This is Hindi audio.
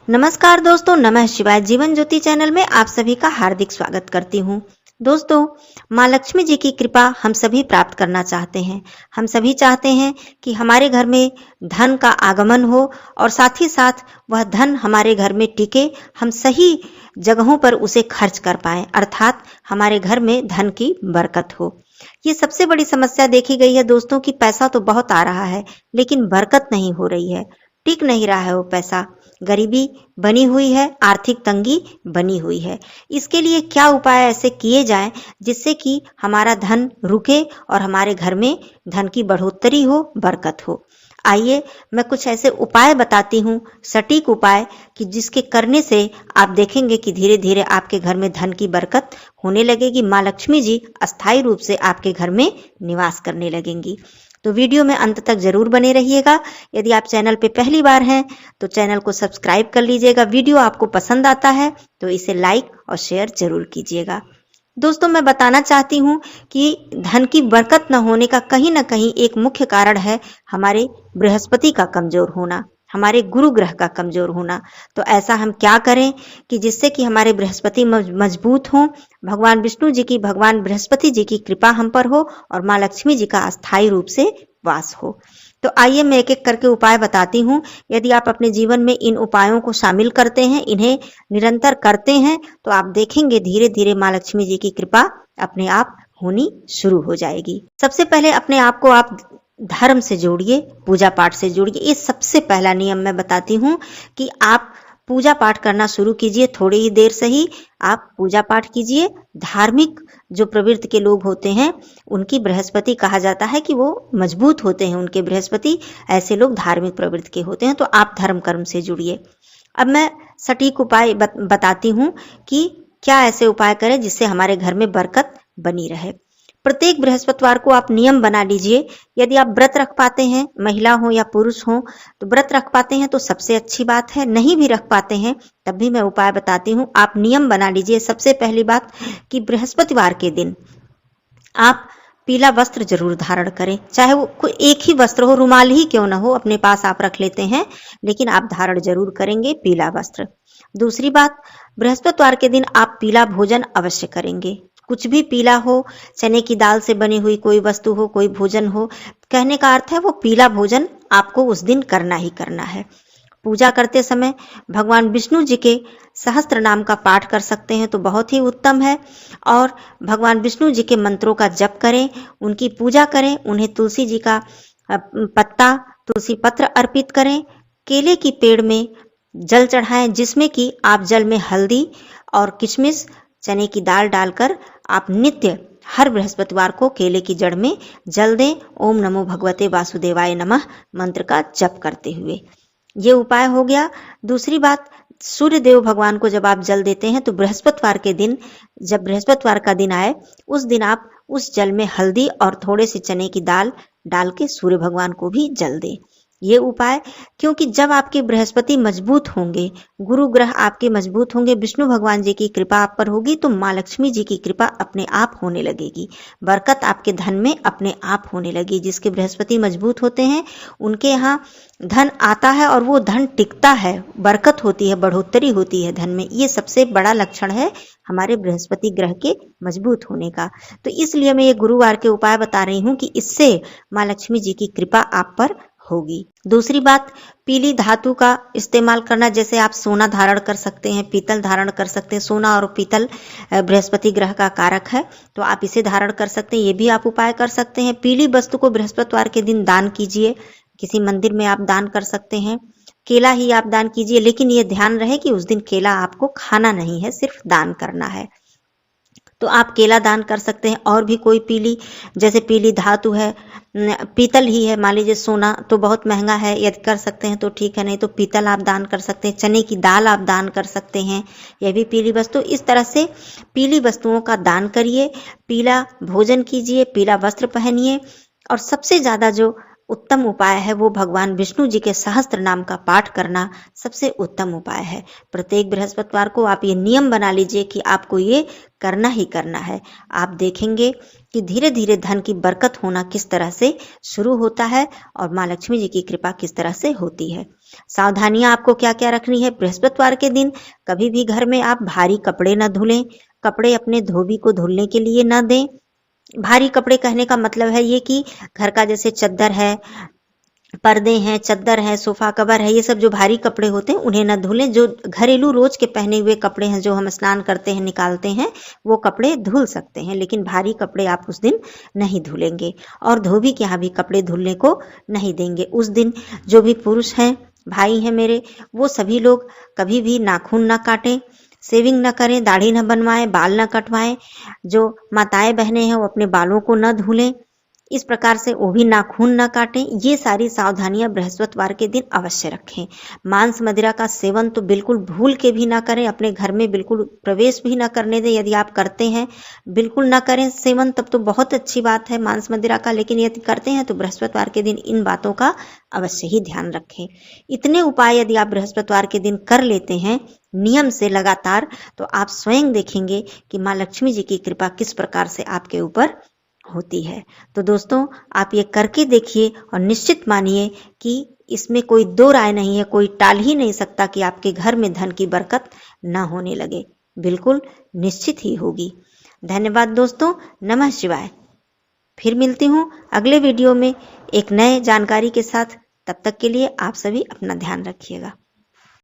नमस्कार दोस्तों, नमः शिवाय। जीवन ज्योति चैनल में आप सभी का हार्दिक स्वागत करती हूँ। दोस्तों, माँ लक्ष्मी जी की कृपा हम सभी प्राप्त करना चाहते हैं। हम सभी चाहते हैं कि हमारे घर में धन का आगमन हो और साथ ही साथ वह धन हमारे घर में टिके, हम सही जगहों पर उसे खर्च कर पाएं, अर्थात हमारे घर में धन की बरकत हो। ये सबसे बड़ी समस्या देखी गई है दोस्तों कि पैसा तो बहुत आ रहा है, लेकिन बरकत नहीं हो रही है, टिक नहीं रहा है वो पैसा। गरीबी बनी हुई है, आर्थिक तंगी बनी हुई है। इसके लिए क्या उपाय ऐसे किए जाएं जिससे कि हमारा धन रुके और हमारे घर में धन की बढ़ोतरी हो, बरकत हो। आइए मैं कुछ ऐसे उपाय बताती हूँ, सटीक उपाय, कि जिसके करने से आप देखेंगे कि धीरे धीरे आपके घर में धन की बरकत होने लगेगी। माँ लक्ष्मी जी अस्थायी रूप से आपके घर में निवास करने लगेंगी। तो वीडियो में अंत तक जरूर बने रहिएगा। यदि आप चैनल पे पहली बार हैं तो चैनल को सब्सक्राइब कर लीजिएगा। वीडियो आपको पसंद आता है तो इसे लाइक और शेयर जरूर कीजिएगा। दोस्तों, मैं बताना चाहती हूँ कि धन की बरकत न होने का कहीं न कहीं एक मुख्य कारण है हमारे बृहस्पति का कमजोर होना, हमारे गुरु ग्रह का कमजोर होना। तो ऐसा हम क्या करें कि जिससे कि हमारे बृहस्पति मजबूत हों, भगवान विष्णु जी की, भगवान बृहस्पति जी की कृपा हम पर हो और माँ लक्ष्मी जी का अस्थायी रूप से वास हो। तो आइए मैं एक एक करके उपाय बताती हूँ। यदि आप अपने जीवन में इन उपायों को शामिल करते हैं, इन्हें निरंतर करते हैं, तो आप देखेंगे धीरे धीरे माँ लक्ष्मी जी की कृपा अपने आप होनी शुरू हो जाएगी। सबसे पहले अपने आप को आप धर्म से जोड़िए, पूजा पाठ से जोड़िए। ये सबसे पहला नियम मैं बताती हूँ कि आप पूजा पाठ करना शुरू कीजिए। थोड़ी ही देर से ही आप पूजा पाठ कीजिए। धार्मिक जो प्रवृत्ति के लोग होते हैं उनकी बृहस्पति कहा जाता है कि वो मजबूत होते हैं, उनके बृहस्पति, ऐसे लोग धार्मिक प्रवृत्ति के होते हैं। तो आप धर्म कर्म से जुड़िए। अब मैं सटीक उपाय बताती हूँ कि क्या ऐसे उपाय करें जिससे हमारे घर में बरकत बनी रहे। प्रत्येक बृहस्पतिवार को आप नियम बना लीजिए। यदि आप व्रत रख पाते हैं, महिला हो या पुरुष हो, तो व्रत रख पाते हैं तो सबसे अच्छी बात है। नहीं भी रख पाते हैं तब भी मैं उपाय बताती हूँ। आप नियम बना लीजिए। सबसे पहली बात कि बृहस्पतिवार के दिन आप पीला वस्त्र जरूर धारण करें। चाहे वो कोई एक ही वस्त्र हो, रुमाल ही क्यों ना हो, अपने पास आप रख लेते हैं, लेकिन आप धारण जरूर करेंगे पीला वस्त्र। दूसरी बात, बृहस्पतिवार के दिन आप पीला भोजन अवश्य करेंगे। कुछ भी पीला हो, चने की दाल से बनी हुई कोई वस्तु हो, कोई भोजन हो, कहने का अर्थ है वो पीला भोजन आपको उस दिन करना ही करना है। पूजा करते समय भगवान विष्णु जी के सहस्त्र नाम का पाठ कर सकते हैं तो बहुत ही उत्तम है। और भगवान विष्णु जी के मंत्रों का जप करें, उनकी पूजा करें, उन्हें तुलसी जी का पत्ता, तुलसी पत्र अर्पित करें। केले की पेड़ में जल चढ़ाएं, जिसमें कि आप जल में हल्दी और किशमिश, चने की दाल डालकर आप नित्य हर बृहस्पतिवार को केले की जड़ में जल दें। ओम नमो भगवते वासुदेवाय नमः मंत्र का जप करते हुए। ये उपाय हो गया। दूसरी बात, सूर्य देव भगवान को जब आप जल देते हैं तो बृहस्पतिवार के दिन, जब बृहस्पतिवार का दिन आए, उस दिन आप उस जल में हल्दी और थोड़े से चने की दाल डाल के सूर्य भगवान को भी जल दें। ये उपाय, क्योंकि जब आपके बृहस्पति मजबूत होंगे, गुरु ग्रह आपके मजबूत होंगे, विष्णु भगवान जी की कृपा आप पर होगी, तो माँ लक्ष्मी जी की कृपा अपने आप होने लगेगी। बरकत आपके धन में अपने आप होने लगी। जिसके बृहस्पति मजबूत होते हैं उनके यहाँ धन आता है और वो धन टिकता है, बरकत होती है, बढ़ोतरी होती है धन में। ये सबसे बड़ा लक्षण है हमारे बृहस्पति ग्रह के मजबूत होने का। तो इसलिए मैं ये गुरुवार के उपाय बता रही हूँ कि इससे माँ लक्ष्मी जी की कृपा आप पर होगी। दूसरी बात, पीली धातु का इस्तेमाल करना। जैसे आप सोना धारण कर सकते हैं, पीतल धारण कर सकते हैं। सोना और पीतल बृहस्पति ग्रह का कारक है, तो आप इसे धारण कर सकते हैं। ये भी आप उपाय कर सकते हैं। पीली वस्तु को बृहस्पतिवार के दिन दान कीजिए। किसी मंदिर में आप दान कर सकते हैं। केला ही आप दान कीजिए, लेकिन ये ध्यान रहे कि उस दिन केला आपको खाना नहीं है, सिर्फ दान करना है। तो आप केला दान कर सकते हैं। और भी कोई पीली, जैसे पीली धातु है, पीतल ही है, मान लीजिए सोना तो बहुत महंगा है, यदि कर सकते हैं तो ठीक है, नहीं तो पीतल आप दान कर सकते हैं। चने की दाल आप दान कर सकते हैं, यह भी पीली वस्तु। इस तरह से पीली वस्तुओं का दान करिए, पीला भोजन कीजिए, पीला वस्त्र पहनिए। और सबसे ज़्यादा जो उत्तम उपाय है वो भगवान विष्णु जी के सहस्त्र नाम का पाठ करना सबसे उत्तम उपाय है। प्रत्येक बृहस्पतिवार को आप ये नियम बना लीजिए कि आपको ये करना ही करना है। आप देखेंगे कि धीरे धीरे धन की बरकत होना किस तरह से शुरू होता है और माँ लक्ष्मी जी की कृपा किस तरह से होती है। सावधानियां आपको क्या क्या रखनी है। बृहस्पतिवार के दिन कभी भी घर में आप भारी कपड़े न धुलें, कपड़े अपने धोबी को धुलने के लिए न दें। भारी कपड़े कहने का मतलब है ये कि घर का जैसे चद्दर है, पर्दे हैं, चद्दर है, सोफा कवर है, ये सब जो भारी कपड़े होते हैं उन्हें न धुलें। जो घरेलू रोज के पहने हुए कपड़े हैं, जो हम स्नान करते हैं निकालते हैं, वो कपड़े धुल सकते हैं, लेकिन भारी कपड़े आप उस दिन नहीं धुलेंगे। और धोबी के यहाँ भी कपड़े धुलने को नहीं देंगे। उस दिन जो भी पुरुष हैं, भाई हैं मेरे, वो सभी लोग कभी भी नाखून न काटें, शेविंग न करें, दाढ़ी न बनवाएं, बाल न कटवाएं। जो माताएं बहनें हैं वो अपने बालों को न धुलें, इस प्रकार से वो भी नाखून न काटें। ये सारी सावधानियां बृहस्पतिवार के दिन अवश्य रखें। मांस मदिरा का सेवन तो बिल्कुल भूल के भी ना करें, अपने घर में बिल्कुल प्रवेश भी ना करने दें। यदि आप करते हैं बिल्कुल ना करें सेवन, तब तो बहुत अच्छी बात है मांस मदिरा का, लेकिन यदि करते हैं तो बृहस्पतिवार के दिन इन बातों का अवश्य ही ध्यान रखें। इतने उपाय यदि आप बृहस्पतिवार के दिन कर लेते हैं नियम से लगातार, तो आप स्वयं देखेंगे कि माँ लक्ष्मी जी की कृपा किस प्रकार से आपके ऊपर होती है। तो दोस्तों, आप ये करके देखिए और निश्चित मानिए कि इसमें कोई दो राय नहीं है, कोई टाल ही नहीं सकता कि आपके घर में धन की बरकत ना होने लगे। बिल्कुल निश्चित ही होगी। धन्यवाद दोस्तों। नमः शिवाय। फिर मिलती हूँ अगले वीडियो में एक नए जानकारी के साथ। तब तक के लिए आप सभी अपना ध्यान रखिएगा।